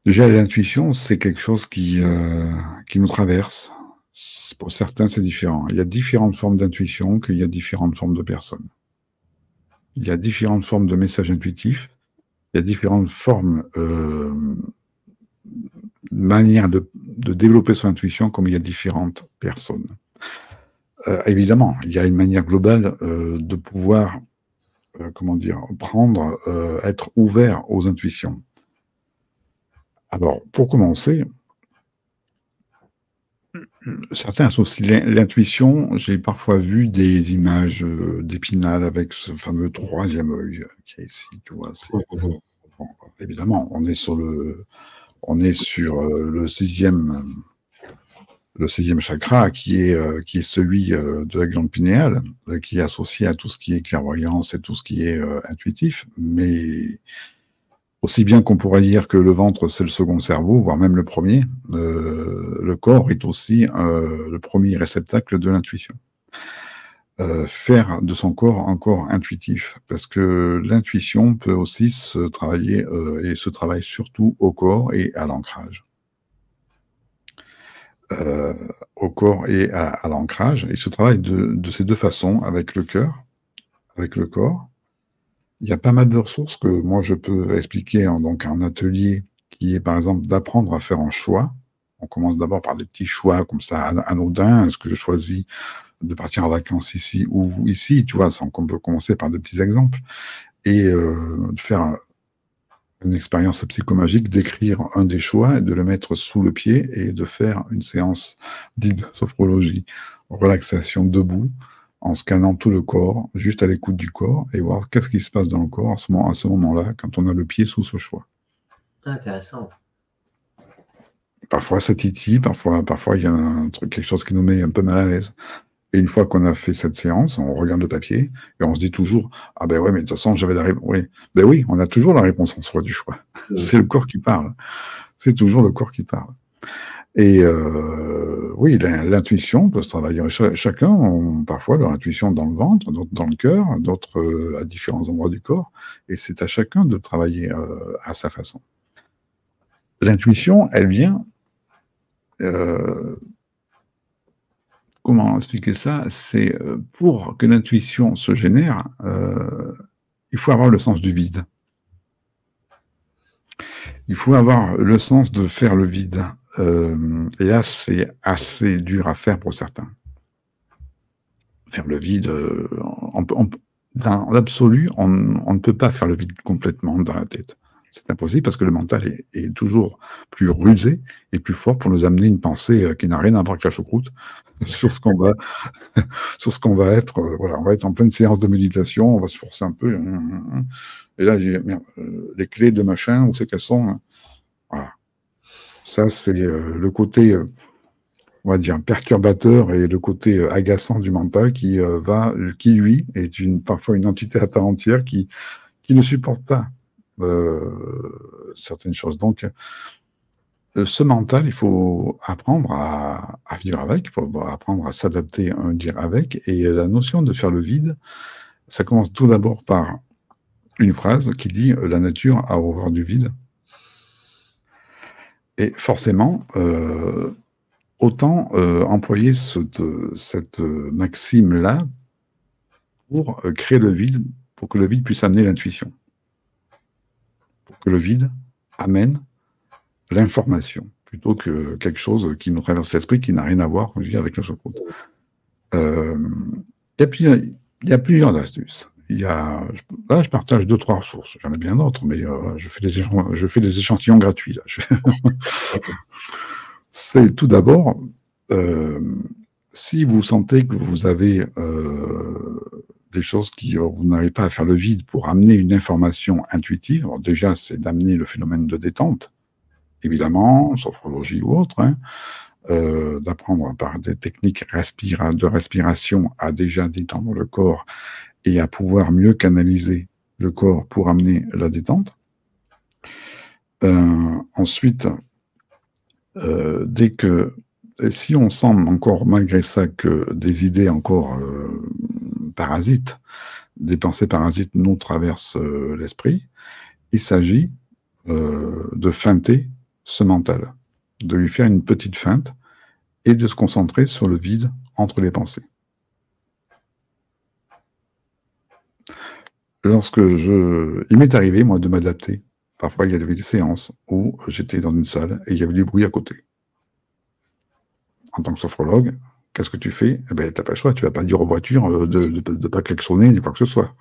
Déjà, l'intuition, c'est quelque chose qui nous traverse. Pour certains, c'est différent. Il y a différentes formes d'intuition, qu'il y a différentes formes de personnes. Il y a différentes formes de messages intuitifs. Il y a différentes formes, manières de développer son intuition, comme il y a différentes personnes. Évidemment, il y a une manière globale de pouvoir, comment dire, prendre, être ouvert aux intuitions. Alors, pour commencer, certains associent l'intuition. J'ai parfois vu des images d'Épinal avec ce fameux troisième œil qui est ici, tu vois. Bon, évidemment, on est sur le sixième chakra qui est celui de la glande pinéale, qui est associé à tout ce qui est clairvoyance et tout ce qui est intuitif. Mais aussi bien qu'on pourrait dire que le ventre, c'est le second cerveau, voire même le premier, le corps est aussi le premier réceptacle de l'intuition. Faire de son corps un corps intuitif, parce que l'intuition peut aussi se travailler, et se travaille surtout au corps et à l'ancrage. Euh, Au corps et à l'ancrage. Il se travaille de ces deux façons, avec le cœur, avec le corps. Il y a pas mal de ressources que moi je peux expliquer en donc un atelier qui est par exemple d'apprendre à faire un choix. On commence d'abord par des petits choix comme ça anodins. Est-ce que je choisis de partir en vacances ici ou ici, tu vois, on peut commencer par de petits exemples et de faire une expérience psychomagique, d'écrire un des choix et de le mettre sous le pied et de faire une séance dite de sophrologie, relaxation debout, en scannant tout le corps, juste à l'écoute du corps et voir qu'est-ce qui se passe dans le corps à ce moment-là, quand on a le pied sous ce choix. Intéressant. Parfois ça titille, parfois il y a un truc, quelque chose qui nous met un peu mal à l'aise. Et une fois qu'on a fait cette séance, on regarde le papier et on se dit toujours, ah ben ouais, mais de toute façon, j'avais la réponse. Oui. Ben oui, on a toujours la réponse en soi du choix. C'est le corps qui parle. C'est toujours le corps qui parle. Et oui, l'intuition peut se travailler. Chacun a parfois leur intuition dans le ventre, d'autres dans le cœur, d'autres à différents endroits du corps. Et c'est à chacun de travailler à sa façon. L'intuition, elle vient comment expliquer ça? C'est pour que l'intuition se génère, il faut avoir le sens du vide. Il faut avoir le sens de faire le vide. Et là, c'est assez dur à faire pour certains. Faire le vide, dans l'absolu, on ne peut pas faire le vide complètement dans la tête. C'est impossible parce que le mental est toujours plus rusé et plus fort pour nous amener une pensée qui n'a rien à voir avec la choucroute sur ce qu'on va, sur ce qu'on va être. Voilà, on va être en pleine séance de méditation, on va se forcer un peu. Et là, merde, les clés de machin, où c'est qu'elles sont hein. Voilà. Ça, c'est le côté, on va dire, perturbateur et le côté agaçant du mental qui lui, est parfois une entité à part entière qui ne supporte pas certaines choses. Donc, ce mental, il faut apprendre à vivre avec, il faut apprendre à s'adapter, à dire avec. Et la notion de faire le vide, ça commence tout d'abord par une phrase qui dit la nature a horreur du vide. Et forcément, autant employer cette maxime-là pour créer le vide, pour que le vide puisse amener l'intuition, pour que le vide amène l'information, plutôt que quelque chose qui nous traverse l'esprit, qui n'a rien à voir, comme je dis, avec la choucroute. Il y a plusieurs astuces. Là, je partage 2-3 ressources. J'en ai bien d'autres, mais je fais des échantillons gratuits. Là. C'est tout d'abord, si vous sentez que vous avez des choses qui vous n'arrivez pas à faire le vide pour amener une information intuitive, alors déjà, c'est d'amener le phénomène de détente, évidemment, sophrologie ou autre, hein, d'apprendre par des techniques de respiration à déjà détendre le corps et à pouvoir mieux canaliser le corps pour amener la détente. Ensuite, si on sent encore malgré ça que des idées encore parasites, des pensées parasites nous traversent l'esprit, il s'agit de feinter ce mental, de lui faire une petite feinte et de se concentrer sur le vide entre les pensées. Il m'est arrivé, moi, de m'adapter. Parfois, il y avait des séances où j'étais dans une salle et il y avait du bruit à côté. En tant que sophrologue, qu'est-ce que tu fais? Eh ben, tu n'as pas le choix, tu ne vas pas dire aux voitures de ne pas klaxonner ni quoi que ce soit.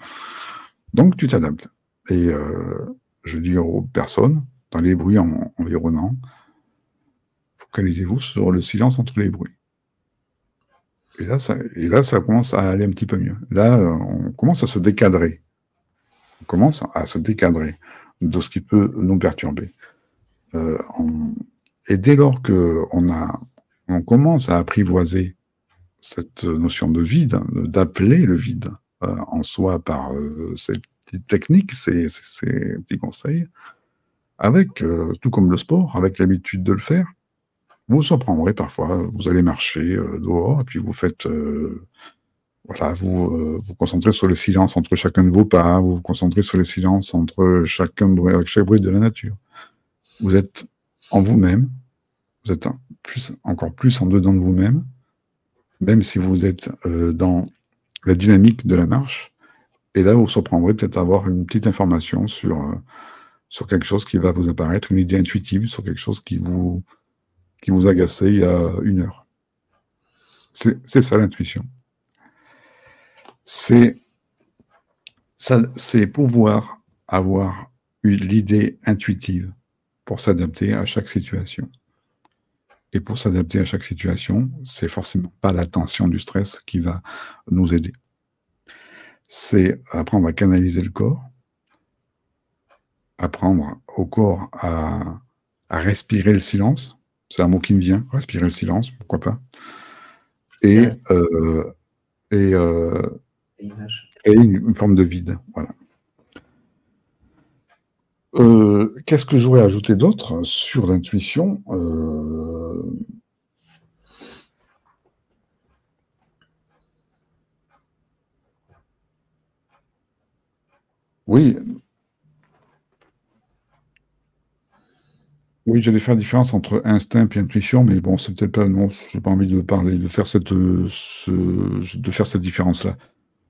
Donc, tu t'adaptes. Et je dis aux personnes, dans les bruits environnants, focalisez-vous sur le silence entre les bruits. Et là, ça commence à aller un petit peu mieux. Là, on commence à se décadrer. On commence à se décadrer de ce qui peut nous perturber. Et dès lors qu'on commence à apprivoiser cette notion de vide, d'appeler le vide en soi par ces petites techniques, ces petits conseils, avec, tout comme le sport, avec l'habitude de le faire, vous vous surprendrez parfois, vous allez marcher dehors et puis vous faites, voilà, vous concentrez sur le silence entre chacun de vos pas, vous vous concentrez sur le silence entre chaque bruit de la nature. Vous êtes en vous-même, vous êtes encore plus en dedans de vous-même, même si vous êtes dans la dynamique de la marche. Et là, vous vous surprendrez peut-être avoir une petite information sur quelque chose qui va vous apparaître, une idée intuitive sur quelque chose qui vous agaçait il y a 1 heure. C'est ça l'intuition. C'est pouvoir avoir eu l'idée intuitive pour s'adapter à chaque situation. Et pour s'adapter à chaque situation, c'est forcément pas la tension du stress qui va nous aider. C'est apprendre à canaliser le corps, apprendre au corps à respirer le silence. C'est un mot qui me vient, respirer le silence, pourquoi pas. Et créer une forme de vide. Voilà. Qu'est-ce que j'aurais ajouté d'autre sur l'intuition? Oui. Oui, j'allais faire la différence entre instinct et intuition, mais bon, c'est peut-être pas, non, j'ai pas envie de faire cette différence-là.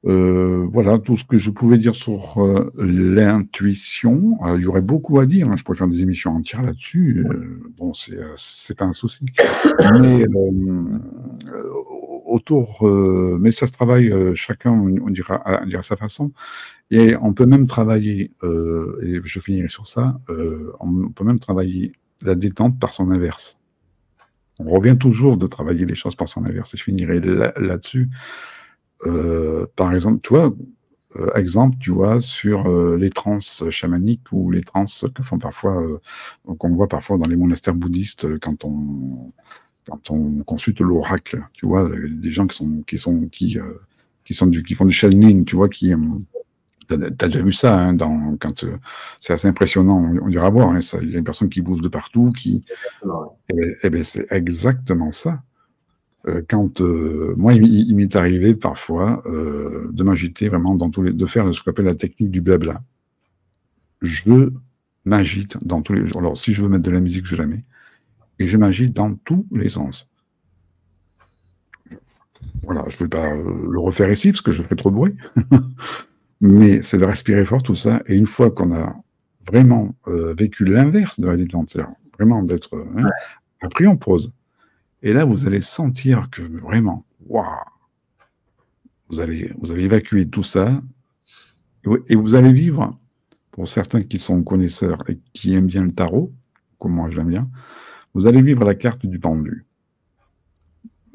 Voilà tout ce que je pouvais dire sur l'intuition. Il y aurait beaucoup à dire, hein. Je pourrais faire des émissions entières là-dessus. Bon, c'est pas un souci. Mais mais ça se travaille, chacun, on dira à sa façon. Et on peut même travailler, et je finirai sur ça, on peut même travailler la détente par son inverse. On revient toujours de travailler les choses par son inverse, et je finirai là-dessus. Par exemple, tu vois, exemple, tu vois, sur les transes chamaniques ou les transes que font parfois, qu'on voit parfois dans les monastères bouddhistes quand on consulte l'oracle, tu vois, des gens qui font du channeling, tu vois, t'as déjà vu ça, hein, c'est assez impressionnant, on ira voir, hein, il y a une personne qui bouge de partout, c'est exactement ça. Moi, il m'est arrivé parfois de m'agiter vraiment de faire ce qu'on appelle la technique du blabla. Je m'agite dans tous les jours. Alors, si je veux mettre de la musique, je la mets. Et je m'agite dans tous les sens. Voilà, je ne vais pas le refaire ici, parce que je ferai trop de bruit. Mais c'est de respirer fort, tout ça. Et une fois qu'on a vraiment vécu l'inverse de la détente, c'est-à-dire vraiment d'être... après, on pose. Et là, vous allez sentir que vraiment, waouh, vous allez évacuer tout ça et vous allez vivre, pour certains qui sont connaisseurs et qui aiment bien le tarot, comme moi j'aime bien, vous allez vivre la carte du pendu.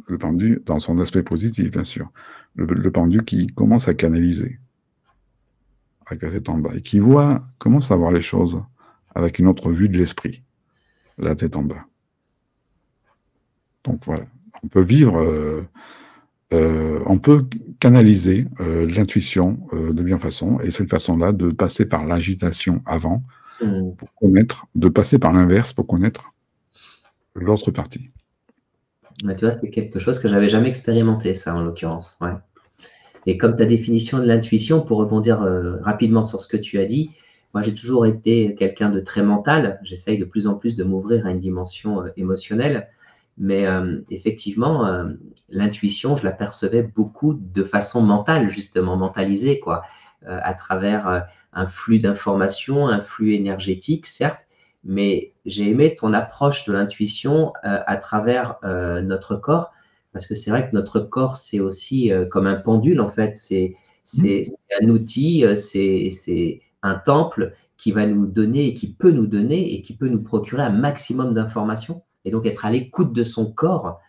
Le pendu dans son aspect positif, bien sûr. Le pendu qui commence à canaliser avec la tête en bas et qui commence à voir les choses avec une autre vue de l'esprit, la tête en bas. Donc voilà, on peut vivre, on peut canaliser l'intuition de bien façon, et cette façon-là, de passer par l'agitation avant, pour connaître, de passer par l'inverse pour connaître l'autre partie. Mais tu vois, c'est quelque chose que j'avais jamais expérimenté, ça, en l'occurrence. Ouais. Et comme ta définition de l'intuition, pour rebondir rapidement sur ce que tu as dit, moi, j'ai toujours été quelqu'un de très mental. J'essaye de plus en plus de m'ouvrir à une dimension émotionnelle. Mais effectivement, l'intuition, je la percevais beaucoup de façon mentale, justement, mentalisée, quoi, à travers un flux d'informations, un flux énergétique, certes, mais j'ai aimé ton approche de l'intuition à travers notre corps, parce que c'est vrai que notre corps, c'est aussi comme un pendule, en fait. C'est un outil, c'est un temple qui va nous donner et qui peut nous donner et qui peut nous procurer un maximum d'informations et donc être à l'écoute de son corps,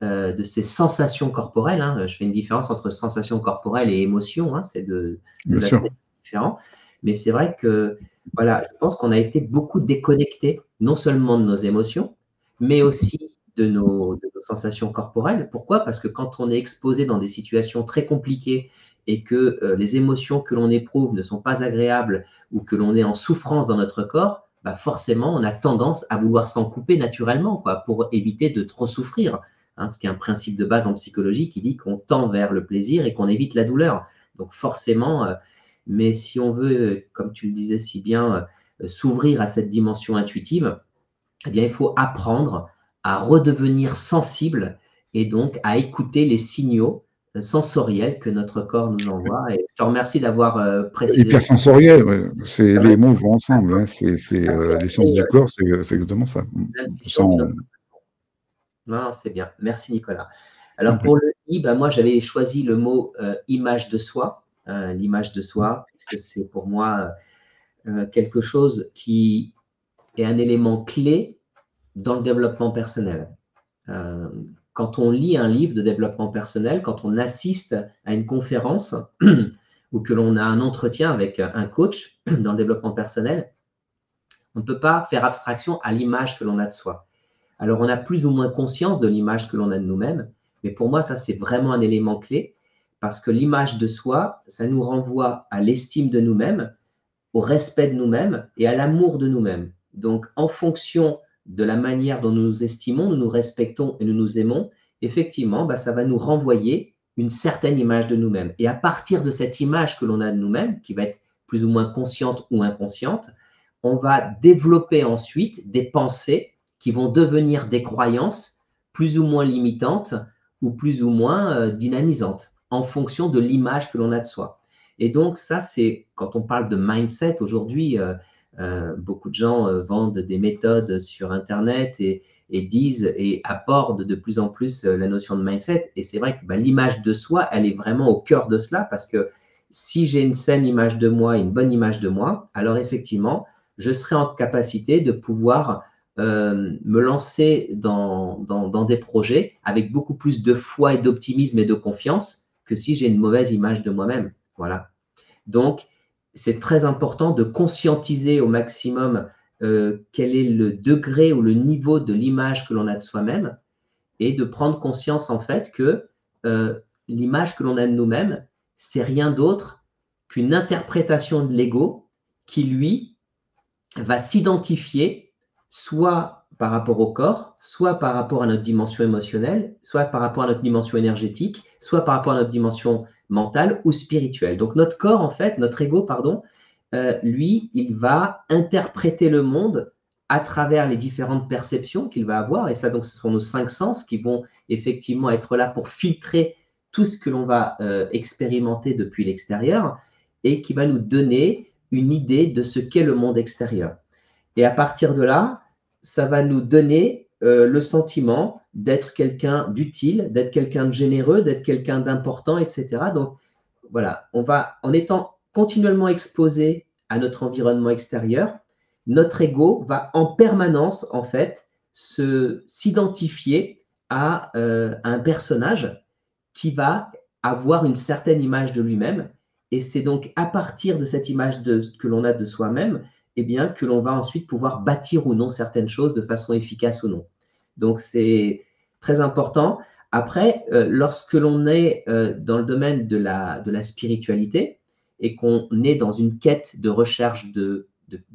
de ses sensations corporelles. Hein. Je fais une différence entre sensations corporelles et émotions, hein, c'est Bien deux aspects sûr. différents. Mais c'est vrai que voilà, je pense qu'on a été beaucoup déconnectés, non seulement de nos émotions, mais aussi de nos sensations corporelles. Pourquoi? Parce que quand on est exposé dans des situations très compliquées et que les émotions que l'on éprouve ne sont pas agréables ou que l'on est en souffrance dans notre corps, bah forcément, on a tendance à vouloir s'en couper naturellement, quoi, pour éviter de trop souffrir. Hein, parce qu'il y a un principe de base en psychologie qui dit qu'on tend vers le plaisir et qu'on évite la douleur. Donc forcément, mais si on veut, comme tu le disais si bien, s'ouvrir à cette dimension intuitive, eh bien, il faut apprendre à redevenir sensible et donc à écouter les signaux sensoriels que notre corps nous envoie. Et je te remercie d'avoir précisé. Hypersensoriel, ouais. C'est vrai Les mots vont ensemble. Hein. L'essence que du corps, c'est exactement ça. Ça, l'intuition d'une autre façon. Non, c'est bien. Merci Nicolas. Alors compris. pour le i, bah, moi j'avais choisi le mot image de soi, l'image de soi, puisque c'est pour moi quelque chose qui est un élément clé dans le développement personnel. Euh, Quand on lit un livre de développement personnel, quand on assiste à une conférence ou que l'on a un entretien avec un coach dans le développement personnel, on ne peut pas faire abstraction à l'image que l'on a de soi. Alors, on a plus ou moins conscience de l'image que l'on a de nous-mêmes, mais pour moi, ça, c'est vraiment un élément clé parce que l'image de soi, ça nous renvoie à l'estime de nous-mêmes, au respect de nous-mêmes et à l'amour de nous-mêmes. Donc, en fonction de la manière dont nous nous estimons, nous nous respectons et nous nous aimons, effectivement, bah, ça va nous renvoyer une certaine image de nous-mêmes. Et à partir de cette image que l'on a de nous-mêmes, qui va être plus ou moins consciente ou inconsciente, on va développer ensuite des pensées qui vont devenir des croyances plus ou moins limitantes ou plus ou moins dynamisantes en fonction de l'image que l'on a de soi. Et donc, ça, c'est quand on parle de mindset aujourd'hui, beaucoup de gens vendent des méthodes sur Internet et disent et abordent de plus en plus la notion de mindset. Et c'est vrai que bah, l'image de soi, elle est vraiment au cœur de cela parce que si j'ai une saine image de moi, une bonne image de moi, alors effectivement, je serai en capacité de pouvoir me lancer dans des projets avec beaucoup plus de foi et d'optimisme et de confiance que si j'ai une mauvaise image de moi-même. Voilà. Donc, c'est très important de conscientiser au maximum quel est le degré ou le niveau de l'image que l'on a de soi-même et de prendre conscience en fait que l'image que l'on a de nous-mêmes, c'est rien d'autre qu'une interprétation de l'ego qui, lui, va s'identifier soit par rapport au corps, soit par rapport à notre dimension émotionnelle, soit par rapport à notre dimension énergétique, soit par rapport à notre dimension mentale ou spirituelle. Donc notre corps, en fait, notre ego, pardon, lui, il va interpréter le monde à travers les différentes perceptions qu'il va avoir. Et ça, donc, ce sont nos cinq sens qui vont effectivement être là pour filtrer tout ce que l'on va expérimenter depuis l'extérieur et qui va nous donner une idée de ce qu'est le monde extérieur. Et à partir de là, ça va nous donner le sentiment d'être quelqu'un d'utile, d'être quelqu'un de généreux, d'être quelqu'un d'important, etc. Donc voilà, en étant continuellement exposé à notre environnement extérieur, notre ego va en permanence, en fait, s'identifier à un personnage qui va avoir une certaine image de lui-même. Et c'est donc à partir de cette image que l'on a de soi-même, eh bien, que l'on va ensuite pouvoir bâtir ou non certaines choses de façon efficace ou non. Donc, c'est très important. Après, lorsque l'on est dans le domaine de la spiritualité et qu'on est dans une quête de recherche de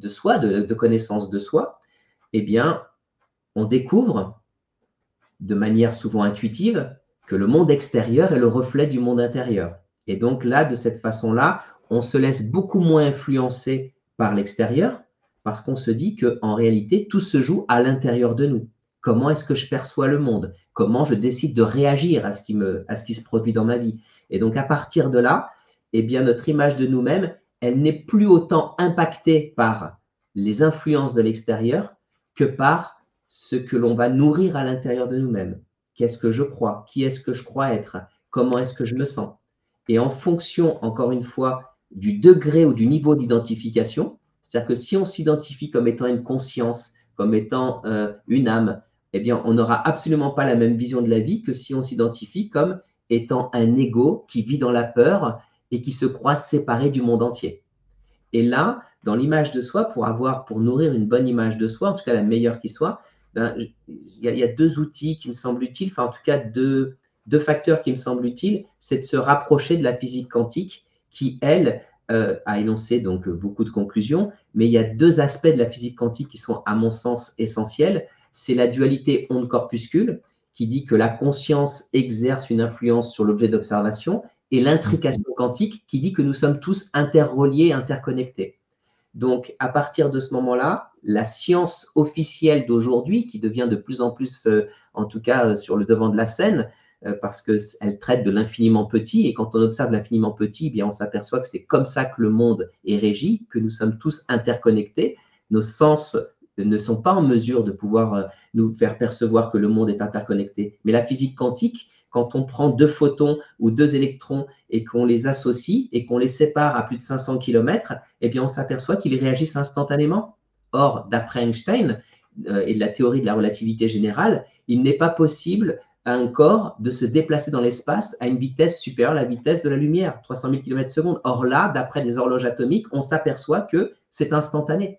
soi, de connaissance de soi, eh bien, on découvre de manière souvent intuitive que le monde extérieur est le reflet du monde intérieur. Et donc là, de cette façon-là, on se laisse beaucoup moins influencer par l'extérieur, parce qu'on se dit qu'en réalité, tout se joue à l'intérieur de nous. Comment est-ce que je perçois le monde? Comment je décide de réagir à ce qui se produit dans ma vie? Et donc, à partir de là, eh bien, notre image de nous-mêmes, elle n'est plus autant impactée par les influences de l'extérieur que par ce que l'on va nourrir à l'intérieur de nous-mêmes. Qu'est-ce que je crois? Qui est-ce que je crois être? Comment est-ce que je me sens? Et en fonction, encore une fois, du degré ou du niveau d'identification, c'est-à-dire que si on s'identifie comme étant une conscience, comme étant une âme, eh bien, on n'aura absolument pas la même vision de la vie que si on s'identifie comme étant un ego qui vit dans la peur et qui se croit séparé du monde entier. Et là, dans l'image de soi, pour nourrir une bonne image de soi, en tout cas la meilleure qui soit, ben, il y a deux outils qui me semblent utiles, enfin en tout cas deux facteurs qui me semblent utiles, c'est de se rapprocher de la physique quantique qui, elle, a énoncé donc beaucoup de conclusions, mais il y a deux aspects de la physique quantique qui sont, à mon sens, essentiels. C'est la dualité onde-corpuscule, qui dit que la conscience exerce une influence sur l'objet d'observation, et l'intrication quantique, qui dit que nous sommes tous interreliés, interconnectés. Donc, à partir de ce moment-là, la science officielle d'aujourd'hui, qui devient de plus en plus, en tout cas sur le devant de la scène, parce qu'elle traite de l'infiniment petit, et quand on observe l'infiniment petit, eh bien, on s'aperçoit que c'est comme ça que le monde est régi, que nous sommes tous interconnectés. Nos sens ne sont pas en mesure de pouvoir nous faire percevoir que le monde est interconnecté. Mais la physique quantique, quand on prend deux photons ou deux électrons et qu'on les associe et qu'on les sépare à plus de 500 km, eh bien, on s'aperçoit qu'ils réagissent instantanément. Or, d'après Einstein et de la théorie de la relativité générale, il n'est pas possible à un corps de se déplacer dans l'espace à une vitesse supérieure à la vitesse de la lumière, 300 000 km/s. Or là, d'après des horloges atomiques, on s'aperçoit que c'est instantané.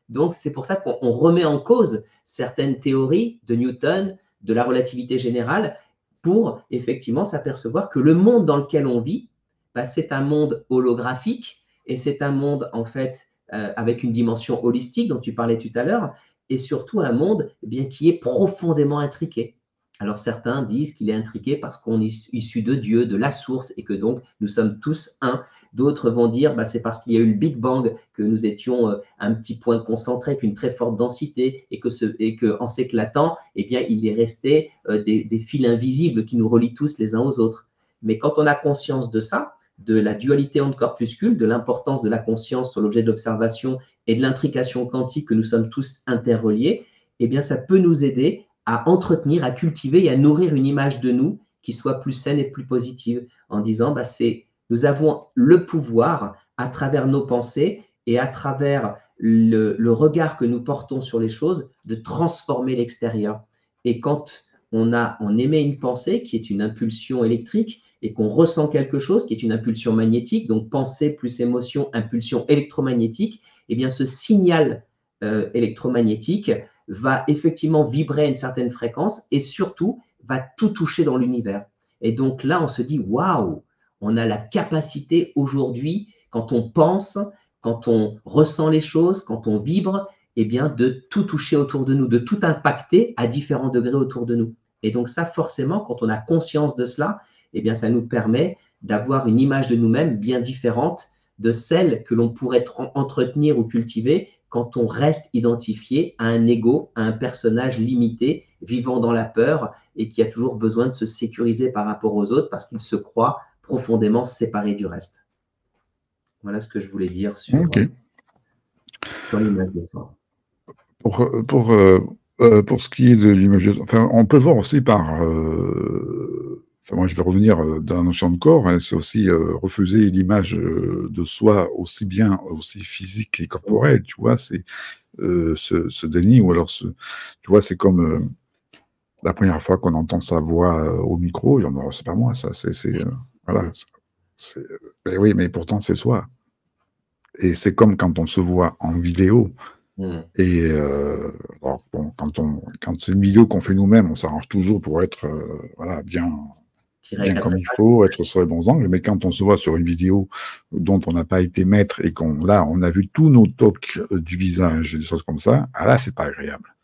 Donc, c'est pour ça qu'on remet en cause certaines théories de Newton, de la relativité générale, pour effectivement s'apercevoir que le monde dans lequel on vit, bah, c'est un monde holographique et c'est un monde en fait avec une dimension holistique dont tu parlais tout à l'heure, et surtout un monde eh bien, qui est profondément intriqué. Alors certains disent qu'il est intriqué parce qu'on est issu de Dieu, de la source, et que donc nous sommes tous un. D'autres vont dire bah, c'est parce qu'il y a eu le Big Bang que nous étions un petit point concentré avec une très forte densité et que en s'éclatant, eh bien, il est resté des fils invisibles qui nous relient tous les uns aux autres. Mais quand on a conscience de ça, de la dualité onde-corpuscule, de l'importance de la conscience sur l'objet de l'observation et de l'intrication quantique que nous sommes tous interreliés, eh bien, ça peut nous aider à entretenir, à cultiver et à nourrir une image de nous qui soit plus saine et plus positive en disant bah, nous avons le pouvoir, à travers nos pensées et à travers le regard que nous portons sur les choses, de transformer l'extérieur. Et quand on émet une pensée qui est une impulsion électrique et qu'on ressent quelque chose qui est une impulsion magnétique, donc pensée plus émotion, impulsion électromagnétique, eh bien ce signal électromagnétique va effectivement vibrer à une certaine fréquence et surtout va tout toucher dans l'univers. Et donc là, on se dit waouh, on a la capacité aujourd'hui, quand on pense, quand on ressent les choses, quand on vibre, eh bien, de tout toucher autour de nous, de tout impacter à différents degrés autour de nous. Et donc ça, forcément, quand on a conscience de cela, eh bien, ça nous permet d'avoir une image de nous-mêmes bien différente de celle que l'on pourrait entretenir ou cultiver quand on reste identifié à un ego, à un personnage limité, vivant dans la peur et qui a toujours besoin de se sécuriser par rapport aux autres parce qu'il se croit profondément séparé du reste. Voilà ce que je voulais dire sur l'image de soi. Pour ce qui est de l'image de soi, enfin, on peut voir aussi par... Enfin, moi, je vais revenir dans la notion de corps, hein, c'est aussi refuser l'image de soi aussi physique et corporelle, tu vois, c'est ce déni, ou alors, tu vois, c'est comme la première fois qu'on entend sa voix au micro, oh, c'est pas moi, ça, voilà, ben oui, mais pourtant, c'est soi. Et c'est comme quand on se voit en vidéo, et alors, bon, quand c'est une vidéo qu'on fait nous-mêmes, on s'arrange toujours pour être voilà, bien comme il faut, être sur les bons angles, mais quand on se voit sur une vidéo dont on n'a pas été maître et on a vu tous nos tocs du visage, des choses comme ça, ah là, c'est pas agréable.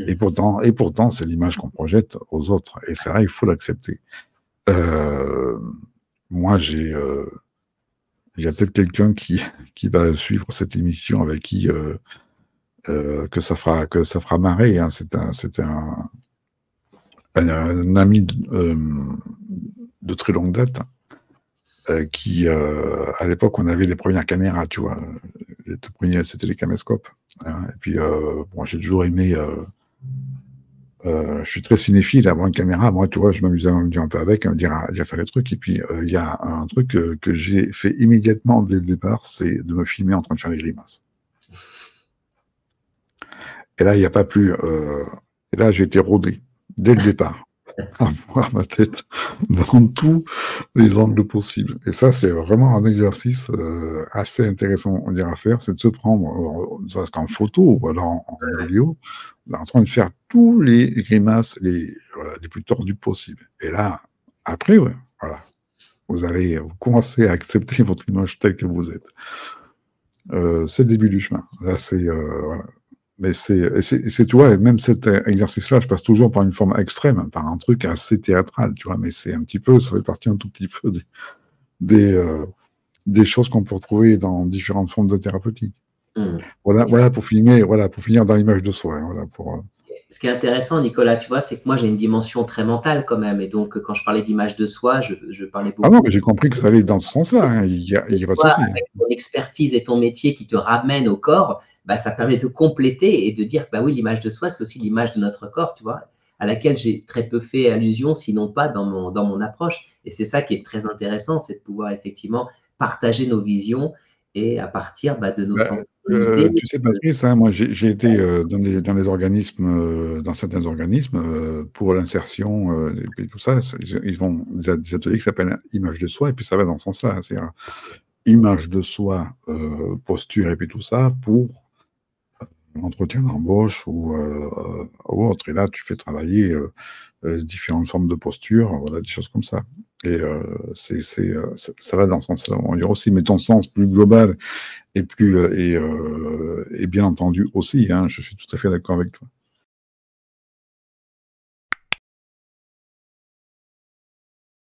Et pourtant, c'est l'image qu'on projette aux autres. Et c'est vrai, il faut l'accepter. Moi, j'ai Il y a peut-être quelqu'un qui va suivre cette émission avec qui que ça fera marrer, hein. C'est un ami de très longue date qui, à l'époque, on avait les premières caméras, tu vois. Les tout premiers, c'était les caméscopes, hein. Et puis, bon, j'ai toujours aimé. Je suis très cinéphile, avoir une caméra. Moi, tu vois, je m'amusais à m'amuser un peu avec, à me dire à faire les trucs. Et puis, il y a un truc que j'ai fait immédiatement dès le départ, c'est de me filmer en train de faire les grimaces. Et là, il n'y a pas plus. Et là, j'ai été rodé dès le départ à voir ma tête dans tous les angles possibles. Et ça, c'est vraiment un exercice assez intéressant, on dirait, à faire, c'est de se prendre, ne serait-ce qu'en photo ou alors en vidéo, en train de faire tous les grimaces voilà, les plus tordus possibles. Et là, après, ouais, voilà, vous commencez à accepter votre image telle que vous êtes. C'est le début du chemin. Là, c'est voilà. Mais tu vois, même cet exercice-là, je passe toujours par une forme extrême, par un truc assez théâtral, tu vois, mais c'est un petit peu, ça fait partie un tout petit peu des choses qu'on peut retrouver dans différentes formes de thérapeutique. Voilà pour finir dans l'image de soi. Hein, voilà pour, Ce qui est intéressant, Nicolas, tu vois, c'est que moi, j'ai une dimension très mentale quand même. Et donc, quand je parlais d'image de soi, je parlais beaucoup. Ah non, mais j'ai compris que ça allait dans ce sens-là. Hein, il y a pas de souci. Avec ton expertise et ton métier qui te ramène au corps, bah, ça permet de compléter et de dire que bah oui, l'image de soi, c'est aussi l'image de notre corps, tu vois, à laquelle j'ai très peu fait allusion, sinon pas dans mon approche. Et c'est ça qui est très intéressant, c'est de pouvoir effectivement partager nos visions et à partir de nos sensibilités. Tu sais, Patrice, hein, moi j'ai été dans les organismes, dans certains organismes, pour l'insertion et tout ça, ils font des ateliers qui s'appellent image de soi, et puis ça va dans ce sens-là. C'est-à-dire image de soi, posture et puis tout ça pour l'entretien d'embauche ou autre. Et là, tu fais travailler différentes formes de posture, voilà, des choses comme ça. Et ça va dans ce sens-là. On dirait aussi, mais ton sens plus global et bien entendu aussi, hein, je suis tout à fait d'accord avec toi.